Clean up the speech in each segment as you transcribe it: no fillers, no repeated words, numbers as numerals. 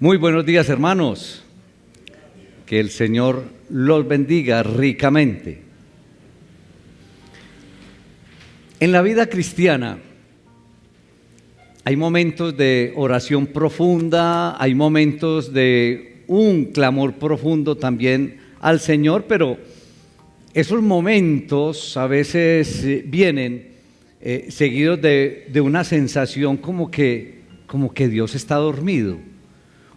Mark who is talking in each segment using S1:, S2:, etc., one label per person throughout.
S1: Muy buenos días, hermanos. Que el Señor los bendiga ricamente. En la vida cristiana hay momentos de oración profunda, hay momentos de un clamor profundo también al Señor, pero esos momentos a veces vienen seguidos de una sensación como que Dios está dormido,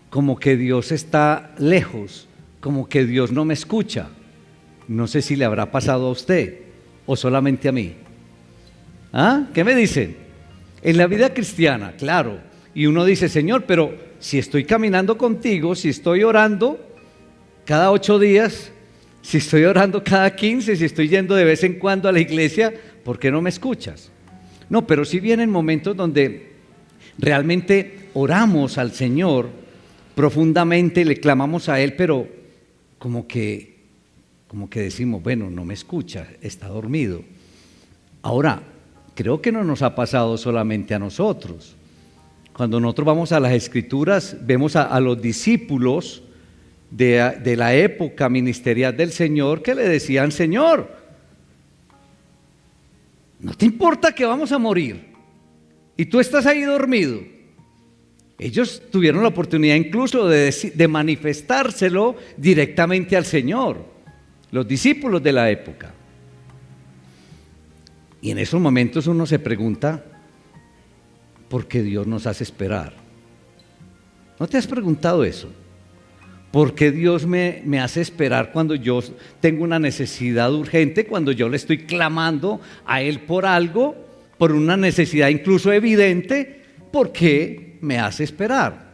S1: como que Dios está lejos, como que Dios no me escucha. No sé si le habrá pasado a usted o solamente a mí. ¿Ah? ¿Qué me dicen? En la vida cristiana, claro, y uno dice, Señor, pero si estoy caminando contigo, si estoy orando cada 8 días, si estoy orando cada 15, si estoy yendo de vez en cuando a la iglesia, ¿por qué no me escuchas? No, pero sí vienen momentos donde realmente oramos al Señor profundamente, le clamamos a Él, pero como que decimos, bueno, no me escucha, está dormido. Ahora, creo que no nos ha pasado solamente a nosotros. Cuando nosotros vamos a las Escrituras, vemos a los discípulos de la época ministerial del Señor que le decían, Señor, ¿no te importa que vamos a morir? Y tú estás ahí dormido. Ellos tuvieron la oportunidad incluso de manifestárselo directamente al Señor, los discípulos de la época. Y en esos momentos uno se pregunta, ¿por qué Dios nos hace esperar? ¿No te has preguntado eso? ¿Por qué Dios me hace esperar cuando yo tengo una necesidad urgente, cuando yo le estoy clamando a Él por algo, por una necesidad incluso evidente? ¿Por qué me hace esperar?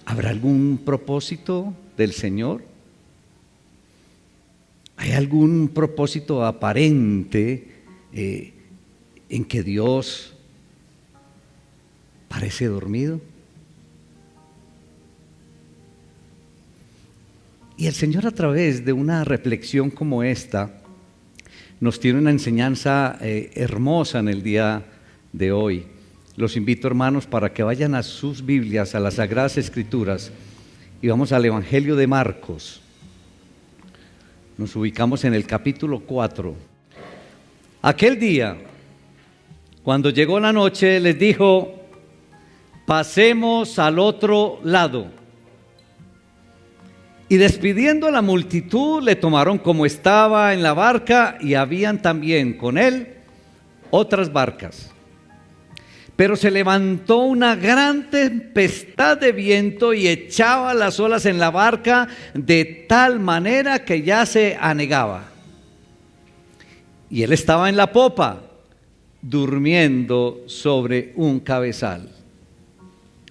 S1: ¿Habrá algún propósito del Señor? ¿Hay algún propósito aparente en que Dios parece dormido? Y el Señor, a través de una reflexión como esta, nos tiene una enseñanza hermosa en el día de hoy. Los invito, hermanos, para que vayan a sus Biblias, a las Sagradas Escrituras, y vamos al Evangelio de Marcos. Nos ubicamos en el capítulo 4. Aquel día, cuando llegó la noche, les dijo, pasemos al otro lado. Y despidiendo a la multitud, le tomaron como estaba en la barca, y habían también con él otras barcas. Pero se levantó una gran tempestad de viento y echaba las olas en la barca de tal manera que ya se anegaba. Y él estaba en la popa, durmiendo sobre un cabezal.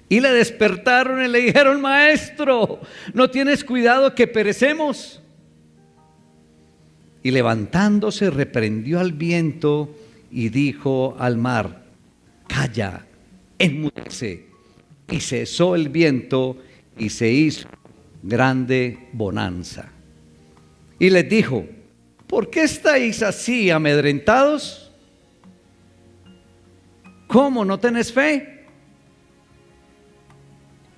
S1: Y le despertaron y le dijeron, Maestro, ¿no tienes cuidado que perecemos? Y levantándose reprendió al viento y dijo al mar, calla, enmudece. Y cesó el viento y se hizo grande bonanza. Y les dijo, ¿por qué estáis así amedrentados? ¿Cómo no tenés fe?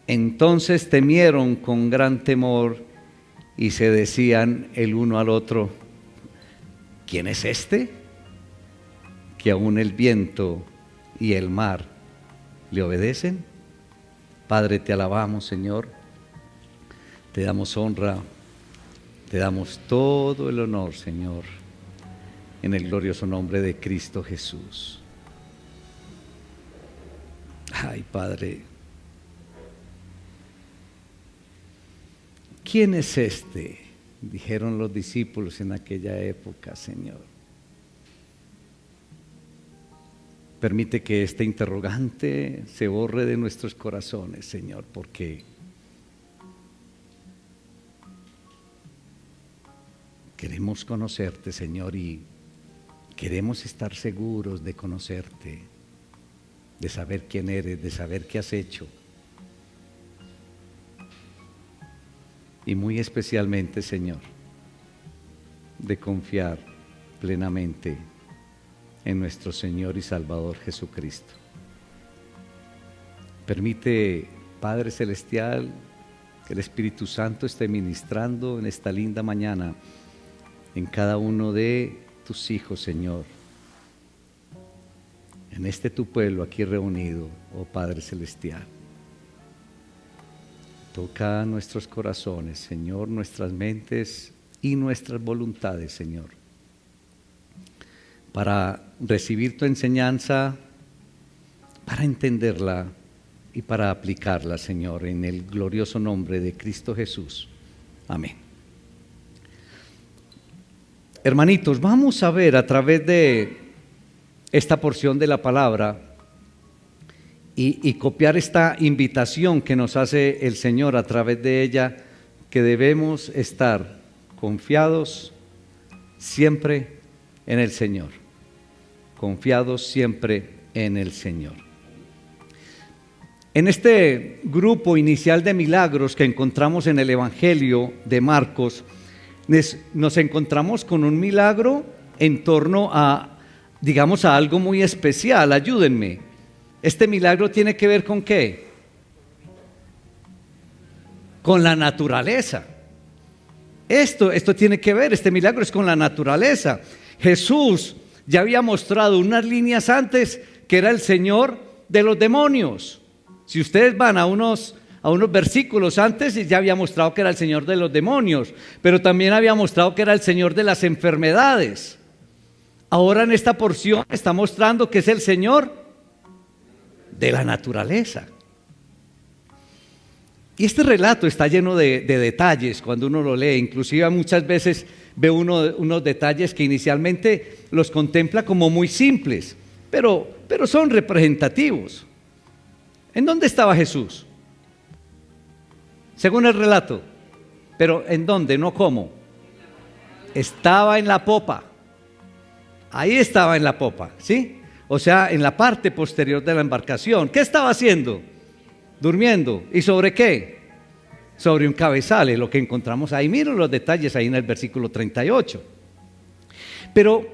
S1: Entonces temieron con gran temor y se decían el uno al otro, ¿quién es este? Que aún el viento y el mar le obedecen. Padre, te alabamos, Señor, te damos honra, te damos todo el honor, Señor, en el glorioso nombre de Cristo Jesús. Ay, Padre, ¿quién es este? Dijeron los discípulos en aquella época, Señor. Permite que este interrogante se borre de nuestros corazones, Señor, porque queremos conocerte, Señor, y queremos estar seguros de conocerte, de saber quién eres, de saber qué has hecho. Y muy especialmente, Señor, de confiar plenamente en nuestro Señor y Salvador Jesucristo. Permite, Padre Celestial, que el Espíritu Santo esté ministrando en esta linda mañana en cada uno de tus hijos, Señor. En este tu pueblo aquí reunido, oh Padre Celestial. Toca nuestros corazones, Señor, nuestras mentes y nuestras voluntades, Señor, para recibir tu enseñanza, para entenderla y para aplicarla, Señor, en el glorioso nombre de Cristo Jesús. Amén. Hermanitos, vamos a ver a través de esta porción de la palabra y copiar esta invitación que nos hace el Señor a través de ella, que debemos estar confiados siempre en el Señor. Confiados siempre en el Señor. En este grupo inicial de milagros que encontramos en el Evangelio de Marcos, nos encontramos con un milagro en torno a, digamos, a algo muy especial. Ayúdenme. Este milagro tiene que ver ¿con qué? Con la naturaleza. Esto tiene que ver, este milagro es con la naturaleza. Jesús ya había mostrado unas líneas antes que era el Señor de los demonios. Si ustedes van a unos versículos antes, ya había mostrado que era el Señor de los demonios, pero también había mostrado que era el Señor de las enfermedades. Ahora en esta porción está mostrando que es el Señor de la naturaleza. Y este relato está lleno de detalles cuando uno lo lee. Inclusive muchas veces ve unos detalles que inicialmente los contempla como muy simples, pero son representativos. ¿En dónde estaba Jesús? Según el relato. ¿Pero en dónde? No cómo. Estaba en la popa. Ahí estaba en la popa, ¿sí? O sea, en la parte posterior de la embarcación. ¿Qué estaba haciendo? Durmiendo. ¿Y sobre qué? Sobre un cabezal, es lo que encontramos ahí. Miren los detalles ahí en el versículo 38. Pero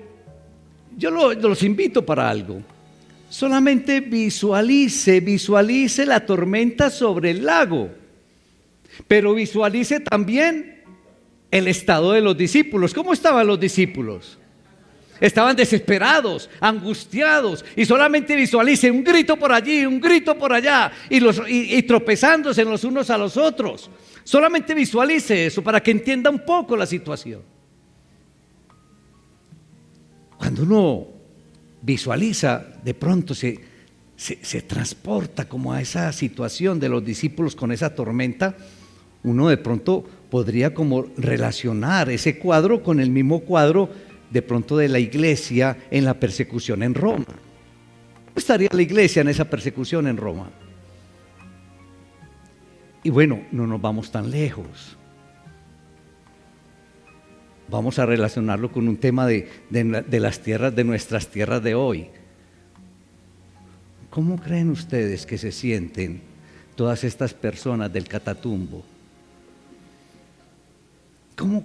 S1: yo los invito para algo. Solamente visualice la tormenta sobre el lago. Pero visualice también el estado de los discípulos. ¿Cómo estaban los discípulos? Estaban desesperados, angustiados, y solamente visualice un grito por allí, un grito por allá, y tropezándose los unos a los otros. Solamente visualice eso para que entienda un poco la situación. Cuando uno visualiza, de pronto se transporta como a esa situación de los discípulos con esa tormenta. Uno de pronto podría como relacionar ese cuadro con el mismo cuadro de pronto de la iglesia en la persecución en Roma. ¿Cómo estaría la iglesia en esa persecución en Roma? Y bueno, no nos vamos tan lejos. Vamos a relacionarlo con un tema de las tierras, de nuestras tierras de hoy. ¿Cómo creen ustedes que se sienten todas estas personas del Catatumbo?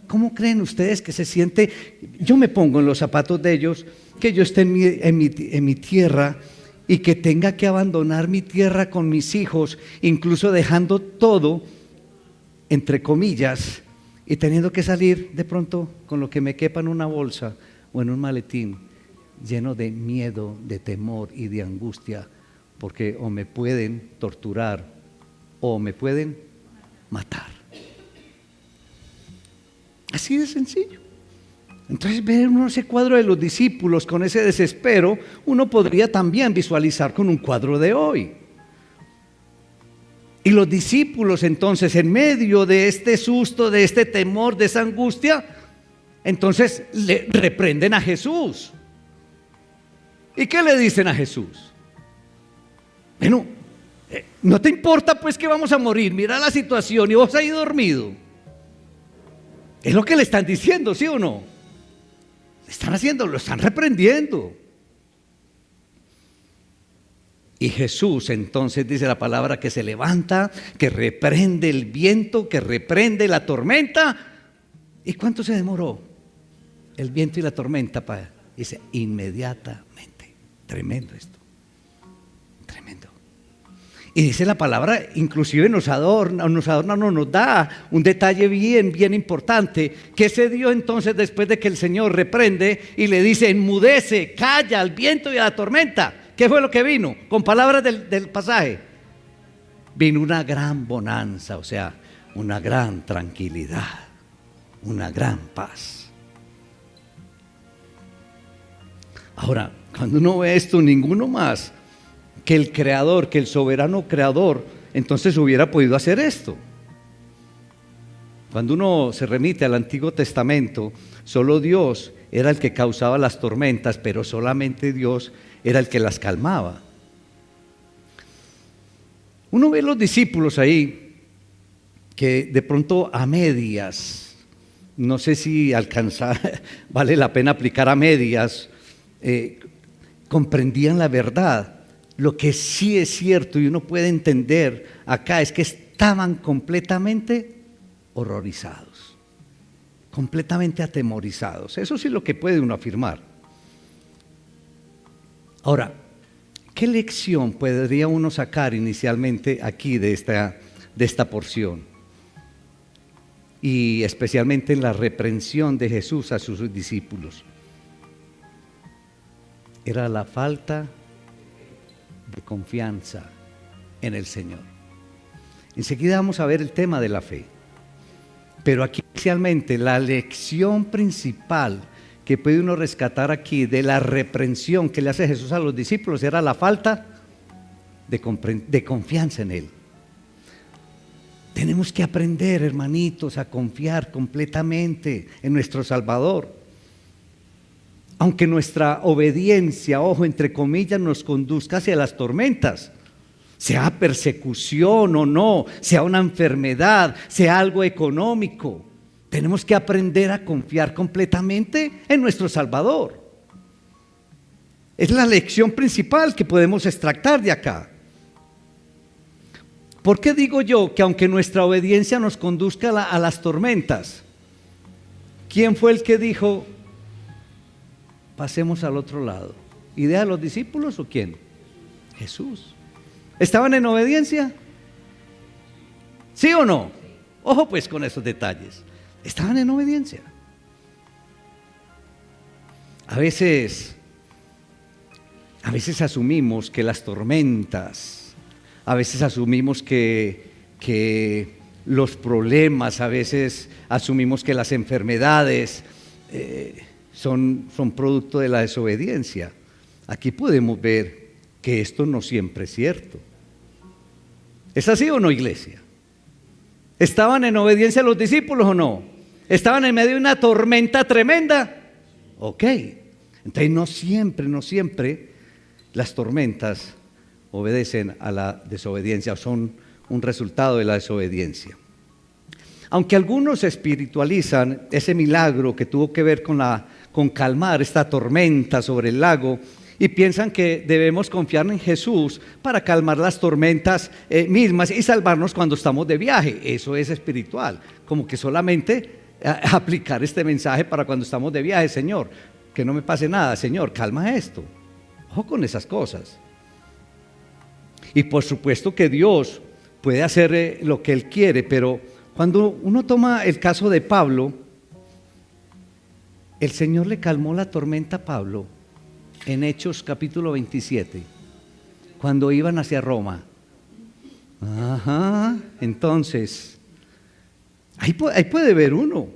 S1: ¿Cómo creen ustedes que se siente? Yo me pongo en los zapatos de ellos, que yo esté en mi tierra y que tenga que abandonar mi tierra con mis hijos, incluso dejando todo, entre comillas, y teniendo que salir de pronto con lo que me quepa en una bolsa o en un maletín, lleno de miedo, de temor y de angustia, porque o me pueden torturar o me pueden matar. Así de sencillo. Entonces, ver uno ese cuadro de los discípulos con ese desespero, uno podría también visualizar con un cuadro de hoy. Y los discípulos entonces, en medio de este susto, de este temor, de esa angustia, entonces le reprenden a Jesús. ¿Y qué le dicen a Jesús? Bueno, ¿no te importa pues que vamos a morir? Mira la situación y vos ahí dormido. Es lo que le están diciendo, ¿sí o no? Están haciendo, lo están reprendiendo. Y Jesús entonces dice la palabra que se levanta, que reprende el viento, que reprende la tormenta. ¿Y cuánto se demoró el viento y la tormenta? Dice, inmediatamente. Tremendo esto. Tremendo. Y dice la palabra, inclusive nos adorna, nos da un detalle bien importante, que se dio entonces después de que el Señor reprende y le dice, enmudece, calla al viento y a la tormenta. ¿Qué fue lo que vino? Con palabras del pasaje. Vino una gran bonanza, o sea, una gran tranquilidad, una gran paz. Ahora, cuando uno ve esto, ninguno más que el creador, que el soberano creador, entonces hubiera podido hacer esto. Cuando uno se remite al Antiguo Testamento, solo Dios era el que causaba las tormentas, pero solamente Dios era el que las calmaba. Uno ve los discípulos ahí que de pronto a medias, no sé si vale la pena aplicar a medias, comprendían la verdad. Lo que sí es cierto y uno puede entender acá es que estaban completamente horrorizados, completamente atemorizados. Eso sí es lo que puede uno afirmar. Ahora, ¿qué lección podría uno sacar inicialmente aquí de esta porción? Y especialmente en la reprensión de Jesús a sus discípulos. Era la falta de confianza en el Señor. Enseguida vamos a ver el tema de la fe. Pero aquí inicialmente la lección principal que puede uno rescatar aquí de la reprensión que le hace Jesús a los discípulos era la falta de confianza en Él. Tenemos que aprender, hermanitos, a confiar completamente en nuestro Salvador. Aunque nuestra obediencia, ojo, entre comillas, nos conduzca hacia las tormentas, sea persecución o no, sea una enfermedad, sea algo económico, tenemos que aprender a confiar completamente en nuestro Salvador. Es la lección principal que podemos extractar de acá. ¿Por qué digo yo que aunque nuestra obediencia nos conduzca a las tormentas? ¿Quién fue el que dijo, pasemos al otro lado? ¿Idea de los discípulos o quién? Jesús. ¿Estaban en obediencia? ¿Sí o no? Ojo pues con esos detalles. Estaban en obediencia. A veces asumimos que las tormentas, a veces asumimos que los problemas, a veces asumimos que las enfermedades son producto de la desobediencia. Aquí podemos ver que esto no siempre es cierto. ¿Es así o no, iglesia? ¿Estaban en obediencia los discípulos o no? ¿Estaban en medio de una tormenta tremenda? Ok. Entonces no siempre las tormentas obedecen a la desobediencia o son un resultado de la desobediencia. Aunque algunos espiritualizan ese milagro que tuvo que ver con calmar esta tormenta sobre el lago y piensan que debemos confiar en Jesús para calmar las tormentas mismas y salvarnos cuando estamos de viaje. Eso es espiritual, como que solamente aplicar este mensaje para cuando estamos de viaje. Señor, que no me pase nada, Señor, calma esto. Ojo con esas cosas. Y por supuesto que Dios puede hacer lo que Él quiere, pero cuando uno toma el caso de Pablo, el Señor le calmó la tormenta a Pablo en Hechos capítulo 27, cuando iban hacia Roma. Entonces, ahí puede ver uno,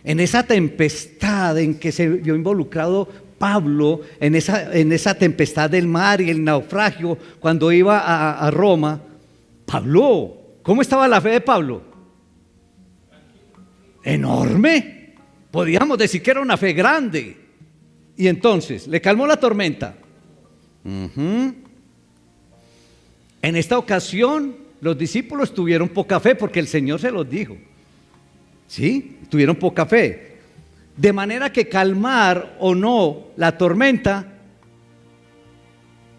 S1: en esa tempestad en que se vio involucrado Pablo, en esa tempestad del mar y el naufragio, cuando iba a Roma. Pablo, ¿cómo estaba la fe de Pablo? Enorme. Podríamos decir que era una fe grande. Y entonces, ¿le calmó la tormenta? En esta ocasión, los discípulos tuvieron poca fe porque el Señor se los dijo. ¿Sí? Tuvieron poca fe. De manera que calmar o no la tormenta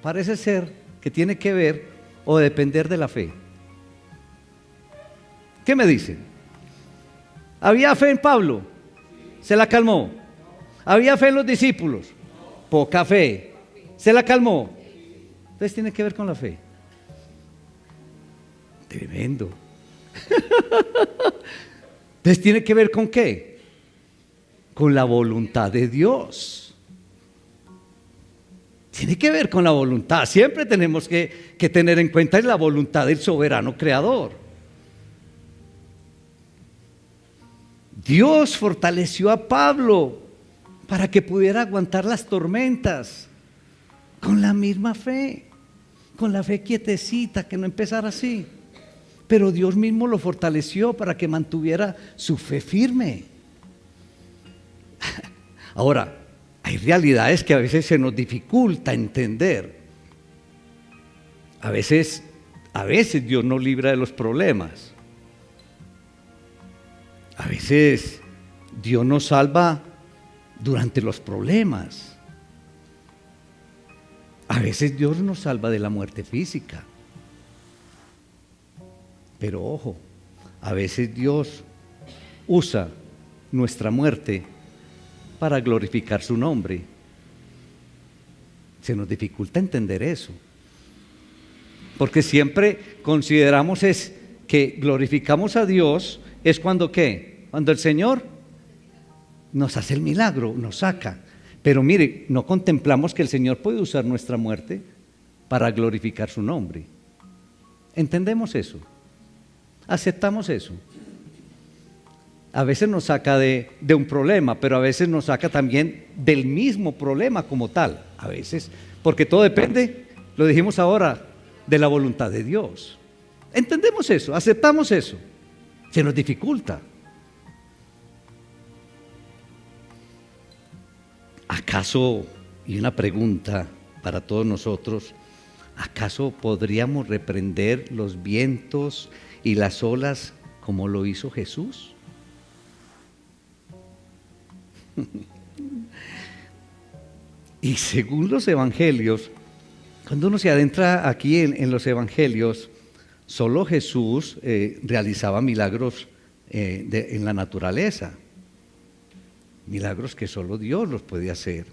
S1: parece ser que tiene que ver o depender de la fe. ¿Qué me dicen? ¿Había fe en Pablo? ¿Se la calmó? ¿Había fe en los discípulos? Poca fe. ¿Se la calmó? Entonces tiene que ver con la fe. Tremendo. Entonces, ¿tiene que ver con qué? Con la voluntad de Dios. Tiene que ver con la voluntad. Siempre tenemos que tener en cuenta la voluntad del soberano creador. Dios fortaleció a Pablo para que pudiera aguantar las tormentas con la misma fe, con la fe quietecita, que no empezara así. Pero Dios mismo lo fortaleció para que mantuviera su fe firme. Ahora, hay realidades que a veces se nos dificulta entender. A veces Dios nos libra de los problemas. A veces Dios nos salva durante los problemas. A veces Dios nos salva de la muerte física. Pero ojo, a veces Dios usa nuestra muerte para glorificar su nombre. Se nos dificulta entender eso. Porque siempre consideramos es que glorificamos a Dios es cuando ¿qué? Cuando el Señor nos hace el milagro, nos saca. Pero mire, no contemplamos que el Señor puede usar nuestra muerte para glorificar su nombre. ¿Entendemos eso? ¿Aceptamos eso? A veces nos saca de un problema, pero a veces nos saca también del mismo problema como tal. A veces, porque todo depende, lo dijimos ahora, de la voluntad de Dios. ¿Entendemos eso? ¿Aceptamos eso? Se nos dificulta. ¿Acaso, y una pregunta para todos nosotros, acaso podríamos reprender los vientos y las olas como lo hizo Jesús? Y según los evangelios, cuando uno se adentra aquí en los evangelios, solo Jesús realizaba milagros en la naturaleza. Milagros que solo Dios los podía hacer.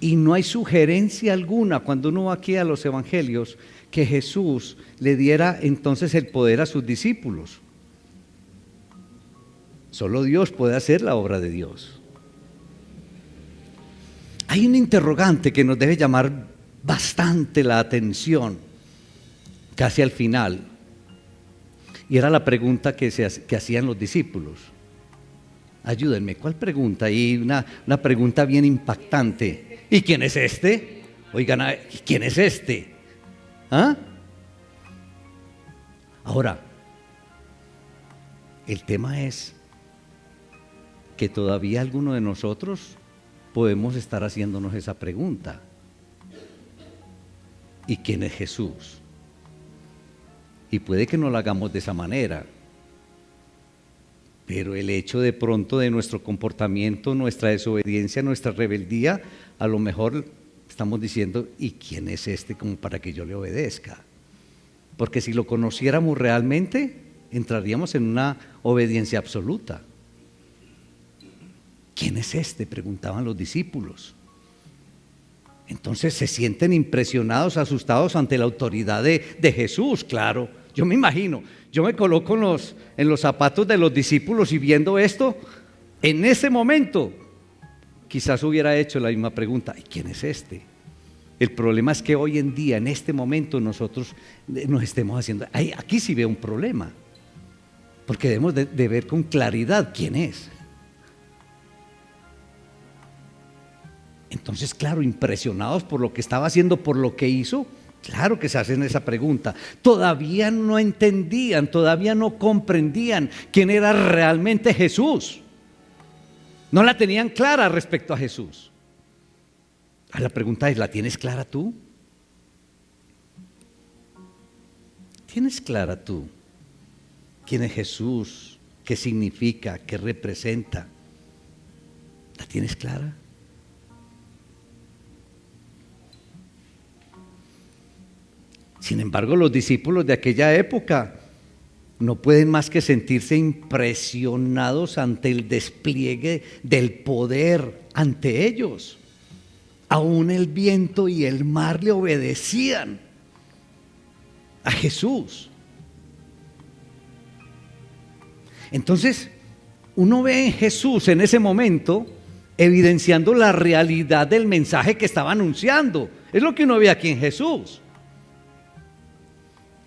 S1: Y no hay sugerencia alguna cuando uno va aquí a los evangelios que Jesús le diera entonces el poder a sus discípulos. Solo Dios puede hacer la obra de Dios. Hay un interrogante que nos debe llamar bastante la atención, casi al final, y era la pregunta que hacían los discípulos. Ayúdenme, ¿cuál pregunta? Y una pregunta bien impactante. ¿Y quién es este? Oigan, ¿quién es este? ¿Ah? Ahora, el tema es que todavía algunos de nosotros podemos estar haciéndonos esa pregunta. ¿Y quién es Jesús? Y puede que no lo hagamos de esa manera. Pero el hecho de pronto de nuestro comportamiento, nuestra desobediencia, nuestra rebeldía, a lo mejor estamos diciendo, ¿y quién es este como para que yo le obedezca? Porque si lo conociéramos realmente, entraríamos en una obediencia absoluta. ¿Quién es este?, preguntaban los discípulos. Entonces se sienten impresionados, asustados ante la autoridad de Jesús, claro. Yo me imagino, yo me coloco en los zapatos de los discípulos y viendo esto, en ese momento, quizás hubiera hecho la misma pregunta, ¿y quién es este? El problema es que hoy en día, en este momento, nosotros nos estemos haciendo, aquí sí veo un problema, porque debemos de ver con claridad quién es. Entonces, claro, impresionados por lo que estaba haciendo, por lo que hizo, claro que se hacen esa pregunta. Todavía no entendían, todavía no comprendían quién era realmente Jesús. No la tenían clara respecto a Jesús. La pregunta es, ¿la tienes clara tú? ¿Tienes clara tú quién es Jesús? ¿Qué significa? ¿Qué representa? ¿La tienes clara? Sin embargo, los discípulos de aquella época no pueden más que sentirse impresionados ante el despliegue del poder ante ellos. Aún el viento y el mar le obedecían a Jesús. Entonces, uno ve en Jesús en ese momento evidenciando la realidad del mensaje que estaba anunciando. Es lo que uno ve aquí en Jesús.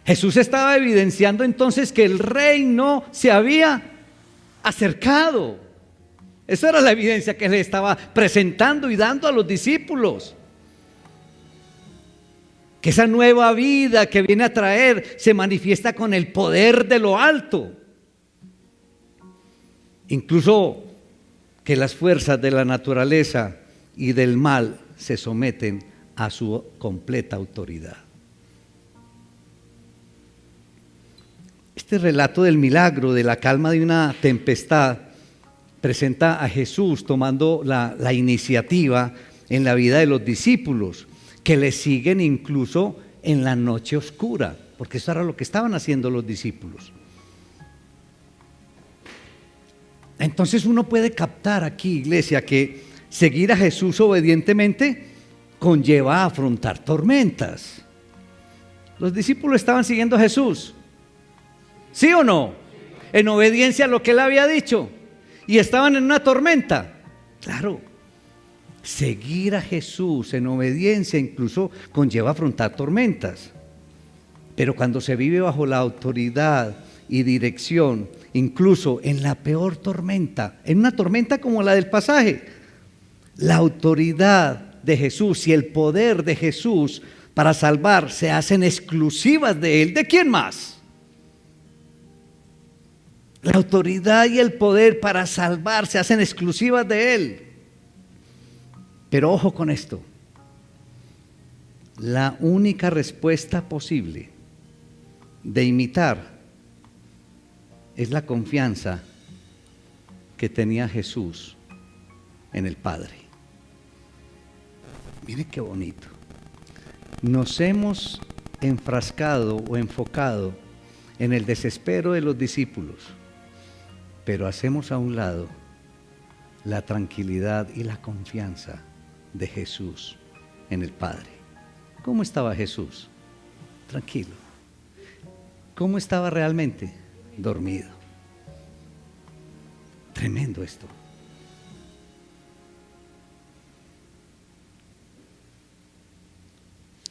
S1: Jesús estaba evidenciando entonces que el reino se había acercado. Esa era la evidencia que él estaba presentando y dando a los discípulos. Que esa nueva vida que viene a traer se manifiesta con el poder de lo alto. Incluso que las fuerzas de la naturaleza y del mal se someten a su completa autoridad. Este relato del milagro, de la calma de una tempestad, presenta a Jesús tomando la iniciativa en la vida de los discípulos, que le siguen incluso en la noche oscura, porque eso era lo que estaban haciendo los discípulos. Entonces uno puede captar aquí, iglesia, que seguir a Jesús obedientemente conlleva a afrontar tormentas. Los discípulos estaban siguiendo a Jesús, ¿sí o no? En obediencia a lo que él había dicho, y estaban en una tormenta. Claro, seguir a Jesús en obediencia incluso conlleva afrontar tormentas. Pero cuando se vive bajo la autoridad y dirección, incluso en la peor tormenta, en una tormenta como la del pasaje, la autoridad de Jesús y el poder de Jesús para salvar se hacen exclusivas de Él. ¿De quién más? La autoridad y el poder para salvar se hacen exclusivas de Él. Pero ojo con esto, la única respuesta posible de imitar es la confianza que tenía Jesús en el Padre. Miren qué bonito. Nos hemos enfrascado o enfocado en el desespero de los discípulos, pero hacemos a un lado la tranquilidad y la confianza de Jesús en el Padre. ¿Cómo estaba Jesús? Tranquilo. ¿Cómo estaba realmente? Dormido. Tremendo esto.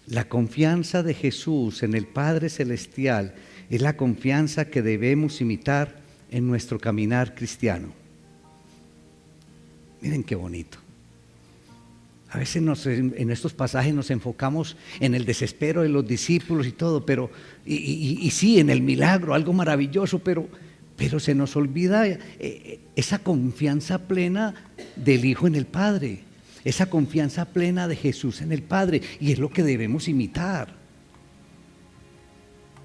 S1: La confianza de Jesús en el Padre Celestial es la confianza que debemos imitar en nuestro caminar cristiano. Miren qué bonito. A veces en estos pasajes nos enfocamos en el desespero de los discípulos y todo, pero y sí, en el milagro, algo maravilloso, pero se nos olvida esa confianza plena del Hijo en el Padre, esa confianza plena de Jesús en el Padre, y es lo que debemos imitar.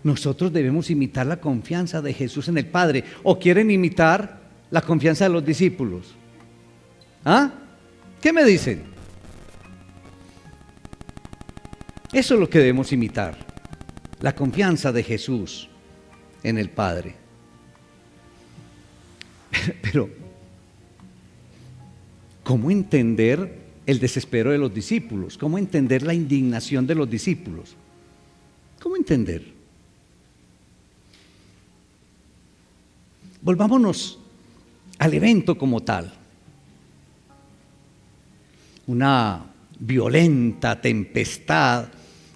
S1: Nosotros debemos imitar la confianza de Jesús en el Padre. ¿O quieren imitar la confianza de los discípulos? ¿Ah? ¿Qué me dicen? Eso es lo que debemos imitar, la confianza de Jesús en el Padre. Pero, ¿cómo entender el desespero de los discípulos? ¿Cómo entender la indignación de los discípulos? ¿Cómo entender? Volvámonos al evento como tal. Una violenta tempestad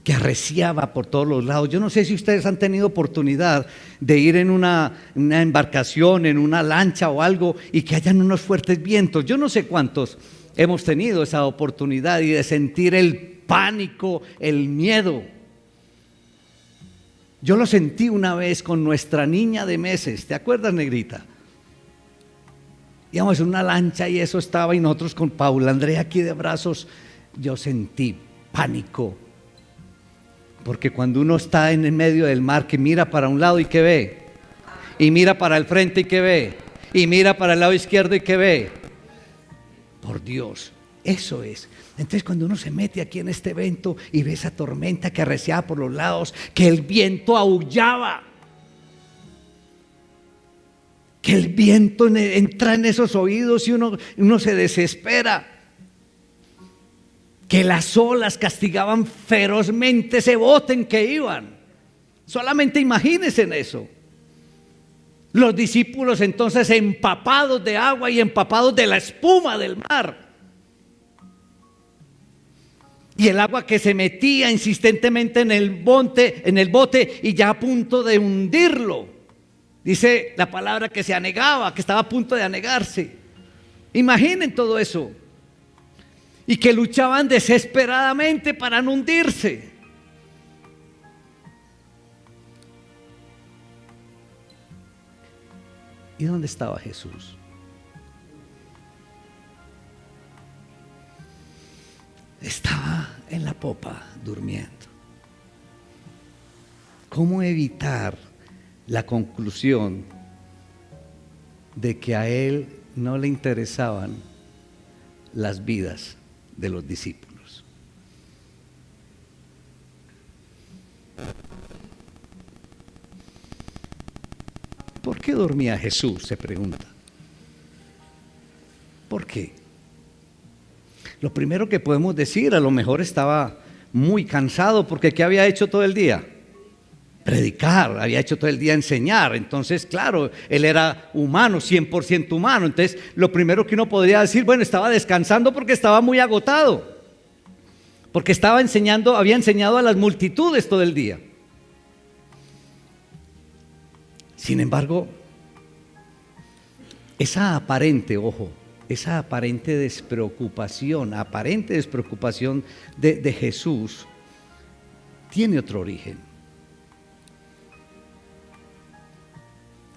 S1: que arreciaba por todos los lados. Yo no sé si ustedes han tenido oportunidad de ir en una embarcación, en una lancha o algo, y que hayan unos fuertes vientos. Yo no sé cuántos hemos tenido esa oportunidad y de sentir el pánico, el miedo. Yo lo sentí una vez con nuestra niña de meses. ¿Te acuerdas, negrita? Íbamos en una lancha y eso estaba, y nosotros con Paula Andrea aquí de brazos. Yo sentí pánico, porque cuando uno está en el medio del mar, que mira para un lado y que ve, y mira para el frente y que ve, y mira para el lado izquierdo y que ve, por Dios, eso es. Entonces cuando uno se mete aquí en este evento y ve esa tormenta que arreciaba por los lados, que el viento aullaba, que el viento entra en esos oídos y uno se desespera, que las olas castigaban ferozmente ese bote en que iban. Solamente imagínense en eso. Los discípulos entonces empapados de agua y empapados de la espuma del mar. Y el agua que se metía insistentemente en el bote y ya a punto de hundirlo. Dice la palabra que se anegaba, que estaba a punto de anegarse. Imaginen todo eso. Y que luchaban desesperadamente para no hundirse. ¿Y dónde estaba Jesús? Estaba en la popa durmiendo. ¿Cómo evitar la conclusión de que a él no le interesaban las vidas de los discípulos? ¿Por qué dormía Jesús?, se pregunta. ¿Por qué? Lo primero que podemos decir, a lo mejor estaba muy cansado, porque ¿qué había hecho todo el día? Predicar, había hecho todo el día enseñar. Entonces, claro, él era humano, 100% humano. Entonces, lo primero que uno podría decir, bueno, estaba descansando porque estaba muy agotado, porque estaba enseñando, había enseñado a las multitudes todo el día. Sin embargo, esa aparente despreocupación, de Jesús, tiene otro origen.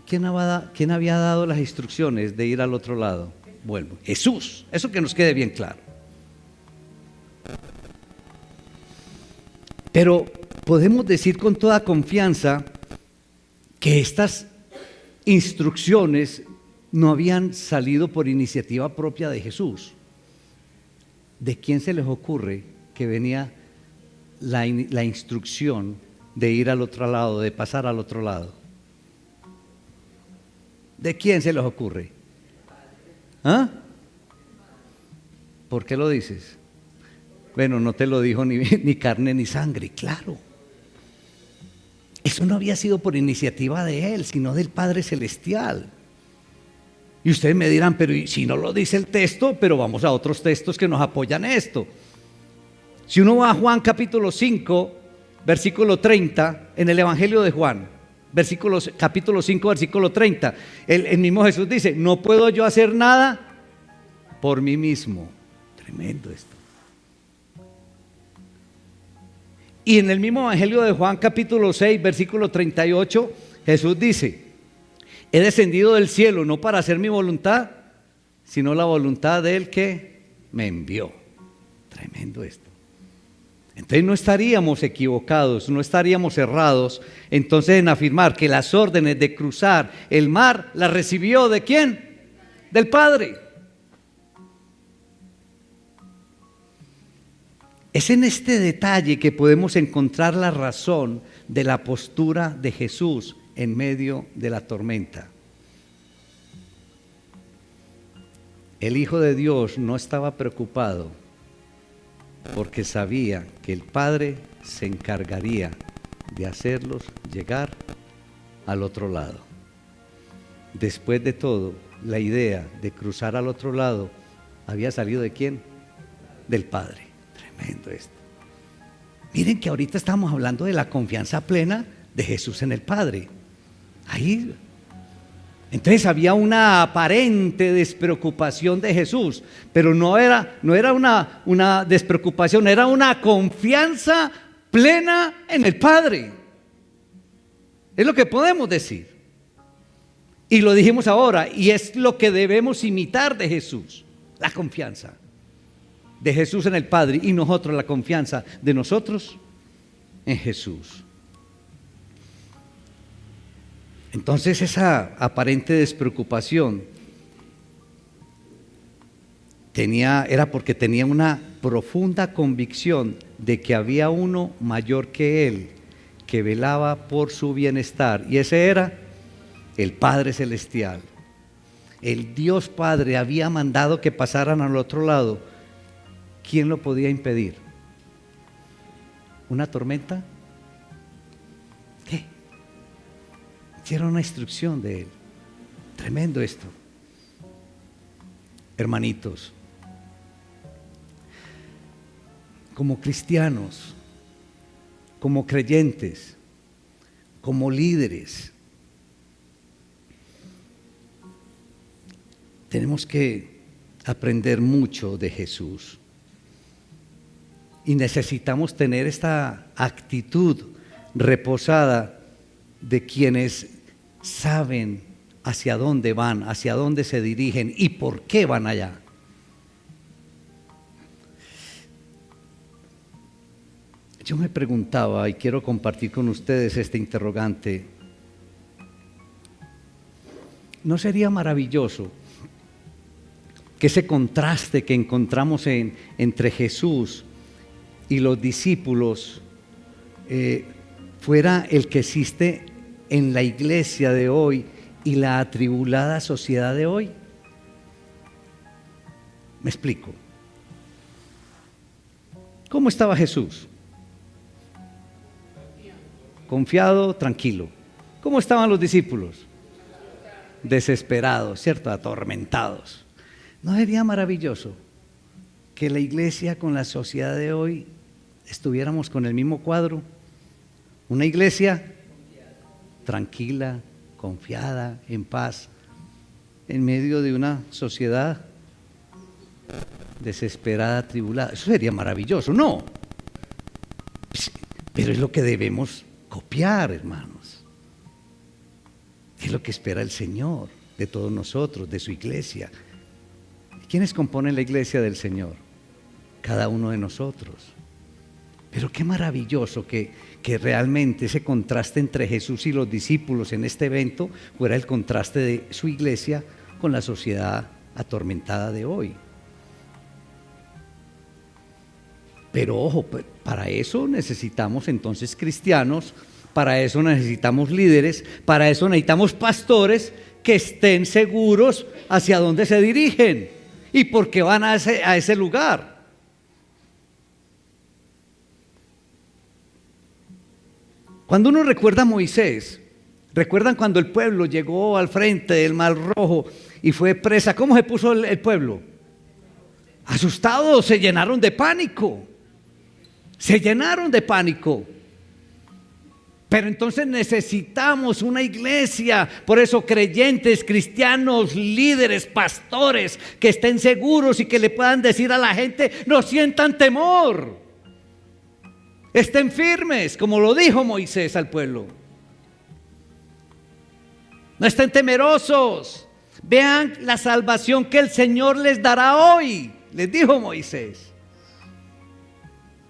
S1: ¿Quién había dado las instrucciones de ir al otro lado? Bueno, Jesús. Eso que nos quede bien claro. Pero podemos decir con toda confianza que estas instrucciones no habían salido por iniciativa propia de Jesús. ¿De quién se les ocurre que venía la instrucción de ir al otro lado, de pasar al otro lado? ¿De quién se les ocurre? ¿Ah? ¿Por qué lo dices? Bueno, no te lo dijo ni carne ni sangre, claro. Eso no había sido por iniciativa de él, sino del Padre Celestial. Y ustedes me dirán, pero si no lo dice el texto, pero vamos a otros textos que nos apoyan esto. Si uno va a Juan capítulo 5, versículo 30, en el Evangelio de Juan, capítulo 5, versículo 30, el mismo Jesús dice, no puedo yo hacer nada por mí mismo. Tremendo esto. Y en el mismo Evangelio de Juan capítulo 6, versículo 38, Jesús dice, he descendido del cielo no para hacer mi voluntad, sino la voluntad de Él que me envió. Tremendo esto. Entonces no estaríamos equivocados, no estaríamos errados entonces en afirmar que las órdenes de cruzar el mar las recibió ¿de quién? Del Padre. Es en este detalle que podemos encontrar la razón de la postura de Jesús en medio de la tormenta. El Hijo de Dios no estaba preocupado porque sabía que el Padre se encargaría de hacerlos llegar al otro lado. Después de todo, la idea de cruzar al otro lado había salido ¿de quién? Del Padre. Tremendo esto. Miren que ahorita estamos hablando de la confianza plena de Jesús en el Padre. Ahí. Entonces había una aparente despreocupación de Jesús, pero no era una despreocupación, era una confianza plena en el Padre. Es lo que podemos decir. Y lo dijimos ahora, y es lo que debemos imitar de Jesús, la confianza de Jesús en el Padre, y nosotros la confianza de nosotros en Jesús. Entonces esa aparente despreocupación era porque tenía una profunda convicción de que había uno mayor que él, que velaba por su bienestar, y ese era el Padre Celestial. El Dios Padre había mandado que pasaran al otro lado. ¿Quién lo podía impedir? ¿Una tormenta? ¿Qué? Era una instrucción de Él. Tremendo esto. Hermanitos, como cristianos, como creyentes, como líderes, tenemos que aprender mucho de Jesús. Y necesitamos tener esta actitud reposada de quienes saben hacia dónde van, hacia dónde se dirigen y por qué van allá. Yo me preguntaba, y quiero compartir con ustedes este interrogante: ¿no sería maravilloso que ese contraste que encontramos entre Jesús y los discípulos fuera el que existe en la iglesia de hoy y la atribulada sociedad de hoy? Me explico. ¿Cómo estaba Jesús? Confiado, tranquilo. ¿Cómo estaban los discípulos? Desesperados, ¿cierto? Atormentados. ¿No sería maravilloso que la iglesia con la sociedad de hoy estuviéramos con el mismo cuadro? Una iglesia tranquila, confiada, en paz, en medio de una sociedad desesperada, atribulada. Eso sería maravilloso, ¿no? Pero es lo que debemos copiar, hermanos. Es lo que espera el Señor de todos nosotros, de su iglesia. ¿Quiénes componen la iglesia del Señor? Cada uno de nosotros. Pero qué maravilloso que realmente ese contraste entre Jesús y los discípulos en este evento fuera el contraste de su iglesia con la sociedad atormentada de hoy. Pero ojo, para eso necesitamos entonces cristianos, para eso necesitamos líderes, para eso necesitamos pastores que estén seguros hacia dónde se dirigen y por qué van a ese lugar. Cuando uno recuerda a Moisés, recuerdan cuando el pueblo llegó al frente del Mar Rojo y fue presa, ¿cómo se puso el pueblo? Asustados, se llenaron de pánico. Se llenaron de pánico. Pero entonces necesitamos una iglesia, por eso creyentes, cristianos, líderes, pastores, que estén seguros y que le puedan decir a la gente: no sientan temor, estén firmes, como lo dijo Moisés al pueblo. No estén temerosos, vean la salvación que el Señor les dará hoy, les dijo Moisés.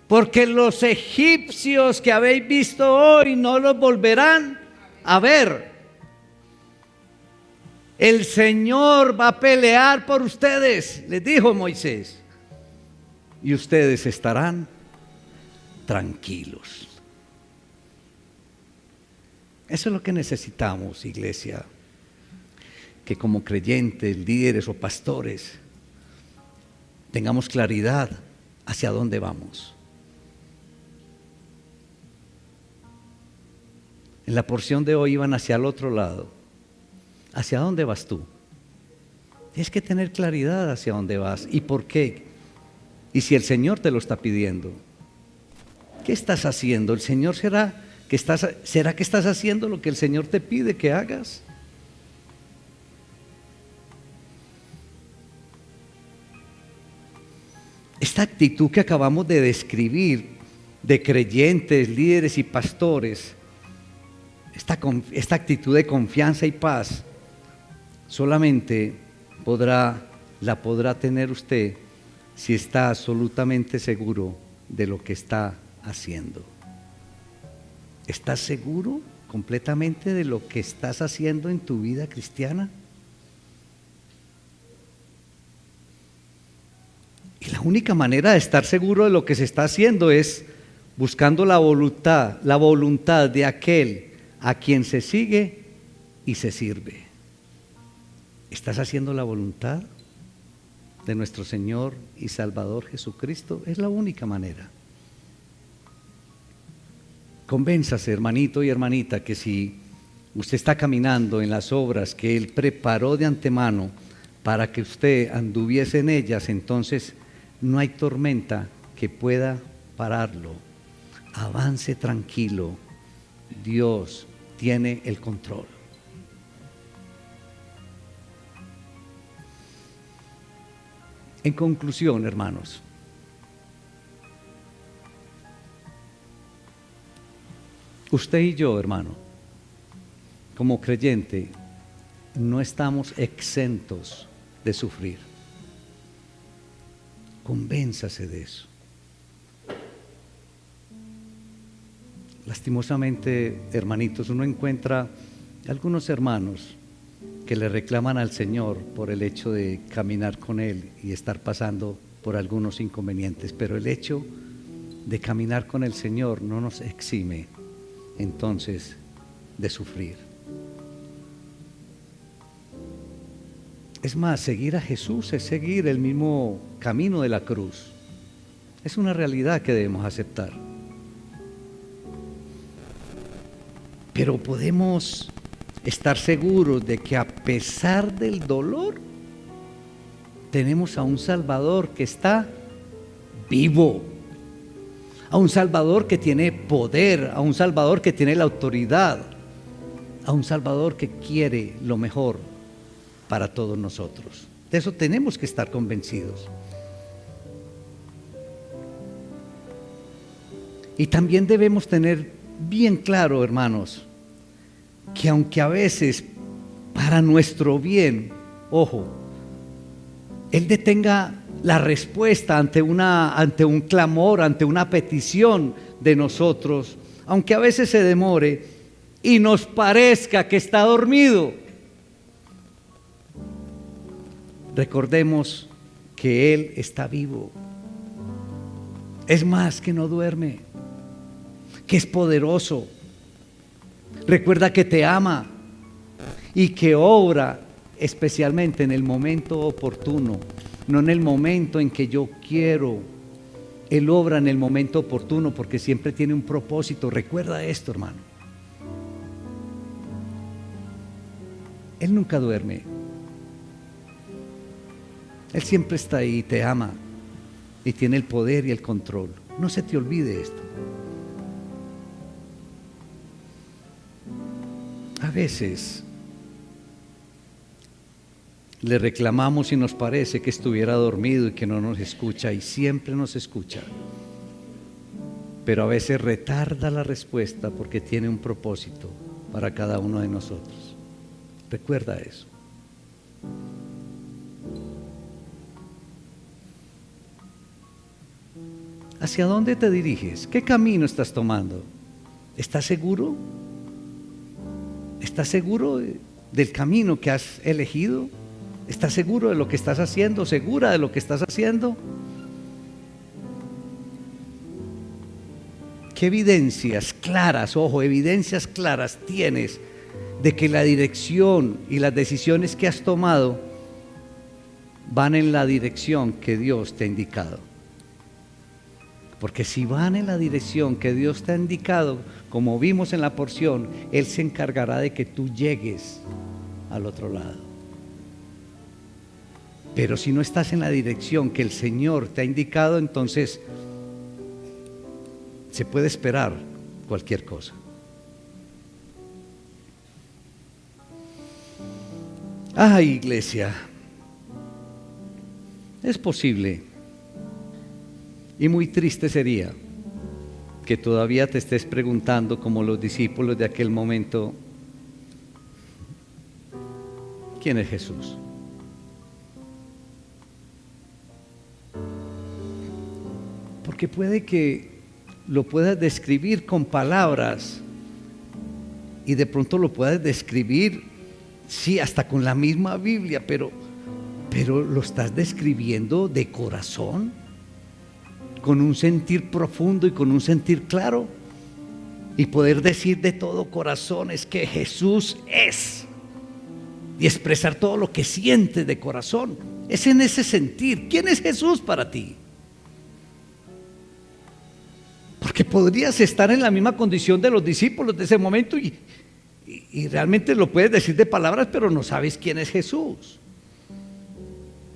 S1: Porque los egipcios que habéis visto hoy no los volverán a ver. El Señor va a pelear por ustedes, les dijo Moisés, y ustedes estarán tranquilos. Eso es lo que necesitamos, iglesia, que como creyentes, líderes o pastores tengamos claridad hacia dónde vamos. En la porción de hoy iban hacia el otro lado. ¿Hacia dónde vas tú? Tienes que tener claridad hacia dónde vas y por qué. Y si el Señor te lo está pidiendo, ¿qué estás haciendo? ¿El Señor será que estás haciendo lo que el Señor te pide que hagas? Esta actitud que acabamos de describir de creyentes, líderes y pastores, esta actitud de confianza y paz, solamente la podrá tener usted si está absolutamente seguro de lo que está haciendo. ¿Estás seguro completamente de lo que estás haciendo en tu vida cristiana? Y la única manera de estar seguro de lo que se está haciendo es buscando la voluntad de aquel a quien se sigue y se sirve. ¿Estás haciendo la voluntad de nuestro Señor y Salvador Jesucristo? Es la única manera. Convénzase, hermanito y hermanita, que si usted está caminando en las obras que Él preparó de antemano para que usted anduviese en ellas, entonces no hay tormenta que pueda pararlo. Avance tranquilo, Dios tiene el control. En conclusión, hermanos, usted y yo, hermano, como creyente, no estamos exentos de sufrir. Convénzase de eso. Lastimosamente, hermanitos, uno encuentra algunos hermanos que le reclaman al Señor por el hecho de caminar con Él y estar pasando por algunos inconvenientes, pero el hecho de caminar con el Señor no nos exime entonces de sufrir. Es más, seguir a Jesús es seguir el mismo camino de la cruz. Es una realidad que debemos aceptar. Pero podemos estar seguros de que a pesar del dolor, tenemos a un Salvador que está vivo, a un Salvador que tiene poder, a un Salvador que tiene la autoridad, a un Salvador que quiere lo mejor para todos nosotros. De eso tenemos que estar convencidos. Y también debemos tener bien claro, hermanos, que aunque a veces para nuestro bien, ojo, Él detenga la respuesta ante un clamor, ante una petición de nosotros, aunque a veces se demore y nos parezca que está dormido, recordemos que Él está vivo. Es más, que no duerme, que es poderoso. Recuerda que te ama y que obra especialmente en el momento oportuno, no en el momento en que yo quiero. Él obra en el momento oportuno porque siempre tiene un propósito. Recuerda esto, hermano. Él nunca duerme. Él siempre está ahí, te ama y tiene el poder y el control. No se te olvide esto. A veces le reclamamos y nos parece que estuviera dormido y que no nos escucha, y siempre nos escucha. Pero a veces retarda la respuesta porque tiene un propósito para cada uno de nosotros. Recuerda eso. ¿Hacia dónde te diriges? ¿Qué camino estás tomando? ¿Estás seguro? ¿Estás seguro del camino que has elegido? ¿Estás seguro de lo que estás haciendo? ¿Segura de lo que estás haciendo? ¿Qué evidencias claras, ojo, evidencias claras tienes de que la dirección y las decisiones que has tomado van en la dirección que Dios te ha indicado? Porque si van en la dirección que Dios te ha indicado, como vimos en la porción, Él se encargará de que tú llegues al otro lado. Pero si no estás en la dirección que el Señor te ha indicado, entonces se puede esperar cualquier cosa. Ay, iglesia, es posible. Y muy triste sería que todavía te estés preguntando, como los discípulos de aquel momento, ¿quién es Jesús? Porque puede que lo puedas describir con palabras y de pronto lo puedas describir, sí, hasta con la misma Biblia, pero lo estás describiendo de corazón, con un sentir profundo y con un sentir claro, y poder decir de todo corazón es que Jesús es, y expresar todo lo que sientes de corazón. Es en ese sentir. ¿Quién es Jesús para ti? Porque podrías estar en la misma condición de los discípulos de ese momento y Y realmente lo puedes decir de palabras, pero no sabes quién es Jesús.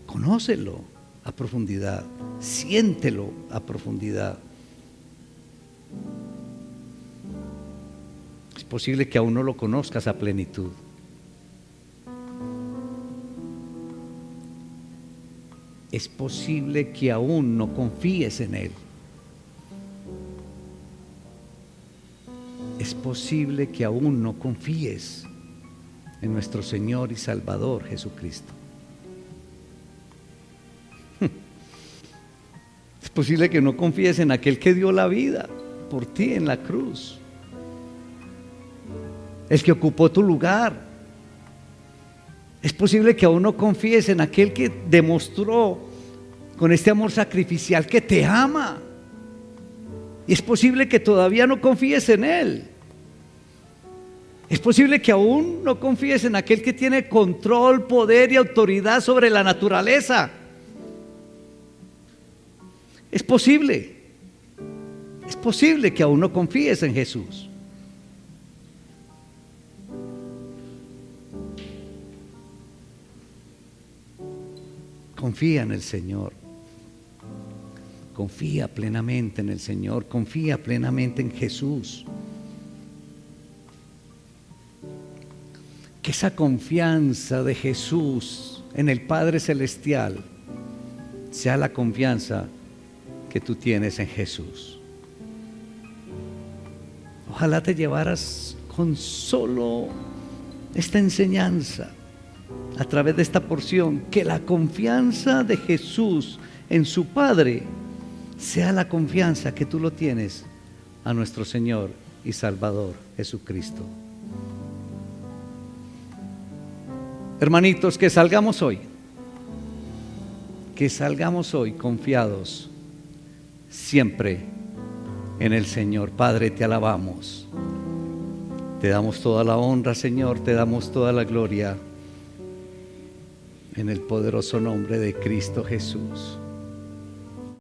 S1: Conócelo a profundidad, siéntelo a profundidad. Es posible que aún no lo conozcas a plenitud. Es posible que aún no confíes en Él. Es posible que aún no confíes en nuestro Señor y Salvador Jesucristo. Es posible que no confíes en aquel que dio la vida por ti en la cruz, el que ocupó tu lugar. Es posible que aún no confíes en aquel que demostró con este amor sacrificial que te ama. Y es posible que todavía no confíes en Él. Es posible que aún no confíes en aquel que tiene control, poder y autoridad sobre la naturaleza. Es posible que aún no confíes en Jesús. Confía en el Señor. Confía plenamente en el Señor. Confía plenamente en Jesús. Que esa confianza de Jesús en el Padre Celestial sea la confianza que tú tienes en Jesús. Ojalá te llevaras con solo esta enseñanza a través de esta porción, que la confianza de Jesús en su Padre sea la confianza que tú lo tienes a nuestro Señor y Salvador Jesucristo. Hermanitos, que salgamos hoy confiados siempre en el Señor. Padre, te alabamos, te damos toda la honra, Señor, te damos toda la gloria en el poderoso nombre de Cristo Jesús.